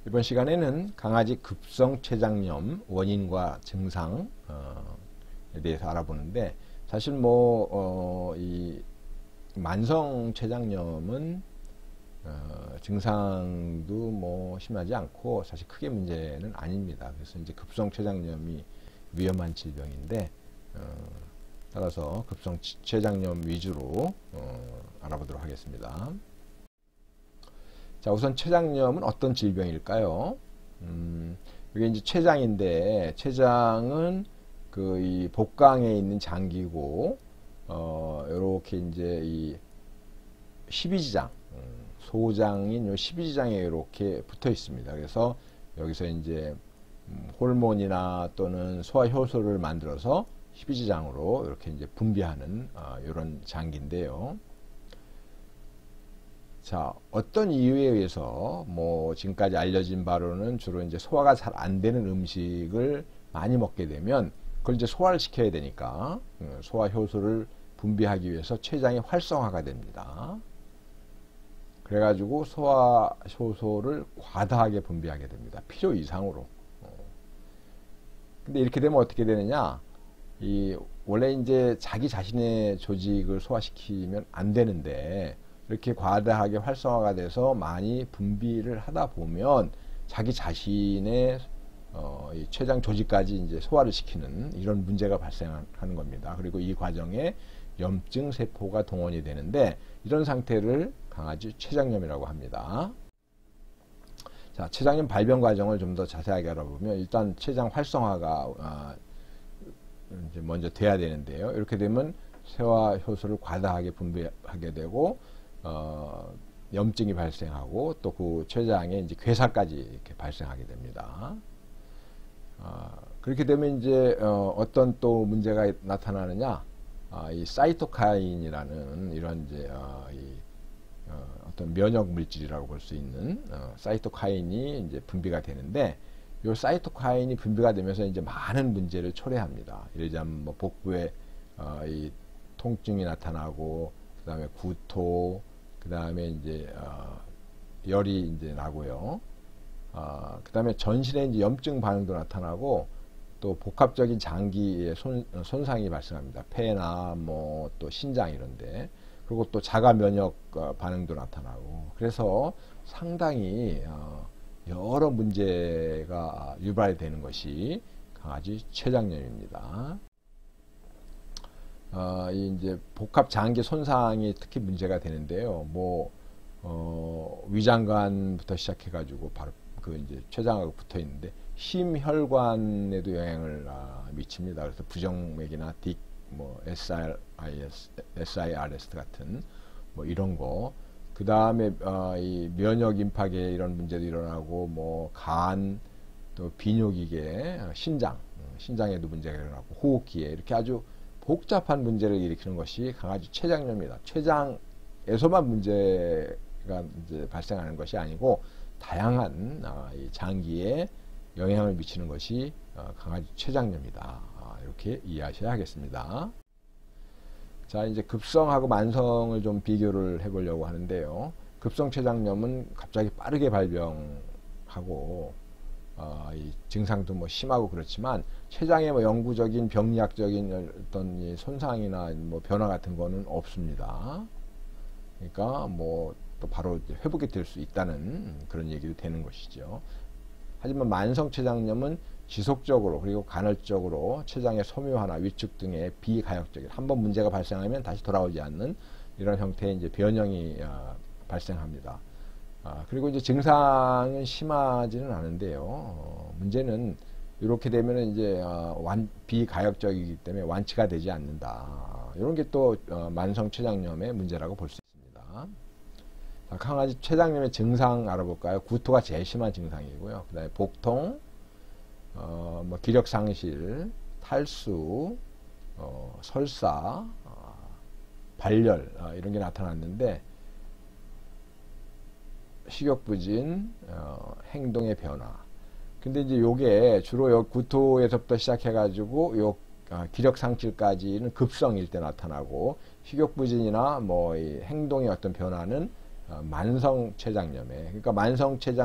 이번 시간에는 강아지 급성 췌장염 원인과 증상에 대해서 알아보는데, 사실 이 만성 췌장염은 증상도 심하지 않고 사실 크게 문제는 아닙니다. 그래서 이제 급성 췌장염이 위험한 질병인데, 따라서 급성 췌장염 위주로 알아보도록 하겠습니다. 자, 우선 췌장염은 어떤 질병일까요? 이게 이제 췌장인데, 췌장은 이 복강에 있는 장기고, 요렇게 이제 이 12지장, 소장인 요 12지장에 이렇게 붙어 있습니다. 그래서 여기서 이제 호르몬이나 또는 소화 효소를 만들어서 12지장으로 이렇게 이제 분비하는 이런 장기인데요. 자, 어떤 이유에 의해서 지금까지 알려진 바로는 주로 이제 소화가 잘 안 되는 음식을 많이 먹게 되면 그걸 이제 소화를 시켜야 되니까 소화 효소를 분비하기 위해서 췌장이 활성화가 됩니다. 그래가지고 소화 효소를 과다하게 분비하게 됩니다. 필요 이상으로. 근데 이렇게 되면 어떻게 되느냐? 원래 이제 자기 자신의 조직을 소화시키면 안 되는데, 이렇게 과다하게 활성화가 돼서 많이 분비를 하다 보면 자기 자신의 이 췌장 조직까지 이제 소화를 시키는 이런 문제가 발생하는 겁니다. 그리고 이 과정에 염증 세포가 동원이 되는데, 이런 상태를 강아지 췌장염이라고 합니다. 자, 췌장염 발병 과정을 좀 더 자세하게 알아보면, 일단 췌장 활성화가 이제 먼저 돼야 되는데요. 이렇게 되면 소화 효소를 과다하게 분비하게 되고, 염증이 발생하고, 또 그 췌장에 이제 괴사까지 이렇게 발생하게 됩니다. 그렇게 되면 이제 어떤 또 문제가 나타나느냐? 이 사이토카인이라는 이런 이제 어떤 면역 물질이라고 볼 수 있는 사이토카인이 이제 분비가 되는데, 이 사이토카인이 분비가 되면서 이제 많은 문제를 초래합니다. 예를 들자면 복부에 이 통증이 나타나고, 그 다음에 구토, 그 다음에 이제 열이 이제 나고요. 그 다음에 전신에 이제 염증 반응도 나타나고, 또 복합적인 장기의 손상이 발생합니다. 폐나 또 신장 이런데. 그리고 또 자가 면역 반응도 나타나고. 그래서 상당히 여러 문제가 유발되는 것이 강아지 췌장염입니다. 이제 복합 장기 손상이 특히 문제가 되는데요. 위장관부터 시작해가지고 바로 그 이제 췌장하고 붙어 있는데, 심혈관에도 영향을 미칩니다. 그래서 부정맥이나 딕, SIRS 같은 이런 거. 그 다음에 이 면역 임박에 이런 문제도 일어나고, 간, 또 비뇨기계, 신장에도 문제가 일어나고, 호흡기에 이렇게 아주 복잡한 문제를 일으키는 것이 강아지 췌장염입니다. 췌장에서만 문제가 이제 발생하는 것이 아니고, 다양한 이 장기에 영향을 미치는 것이 강아지 췌장염이다. 이렇게 이해하셔야 하겠습니다. 자, 이제 급성하고 만성을 좀 비교를 해보려고 하는데요. 급성 췌장염은 갑자기 빠르게 발병하고, 이 증상도 심하고 그렇지만, 췌장의 영구적인 병리학적인 어떤 이 손상이나 변화 같은 거는 없습니다. 그러니까 또 바로 회복이 될 수 있다는 그런 얘기도 되는 것이죠. 하지만 만성 췌장염은 지속적으로 그리고 간헐적으로 췌장의 섬유화나 위축 등의 비가역적인, 한번 문제가 발생하면 다시 돌아오지 않는 이런 형태의 이제 변형이 발생합니다. 그리고 이제 증상은 심하지는 않은데요. 문제는 이렇게 되면 이제 비가역적이기 때문에 완치가 되지 않는다. 이런 게 또 만성 췌장염의 문제라고 볼 수 있습니다. 자, 강아지 췌장염의 증상 알아볼까요? 구토가 제일 심한 증상이고요. 그 다음에 복통, 기력 상실, 탈수, 설사, 발열, 이런 게 나타났는데, 식욕부진, 행동의 변화. 근데 이제 요게 주로 구토에서부터 시작해가지고 기력 상실까지는 급성일 때 나타나고, 식욕부진이나 이 행동의 어떤 변화는 만성 췌장염에, 그러니까 만성 췌장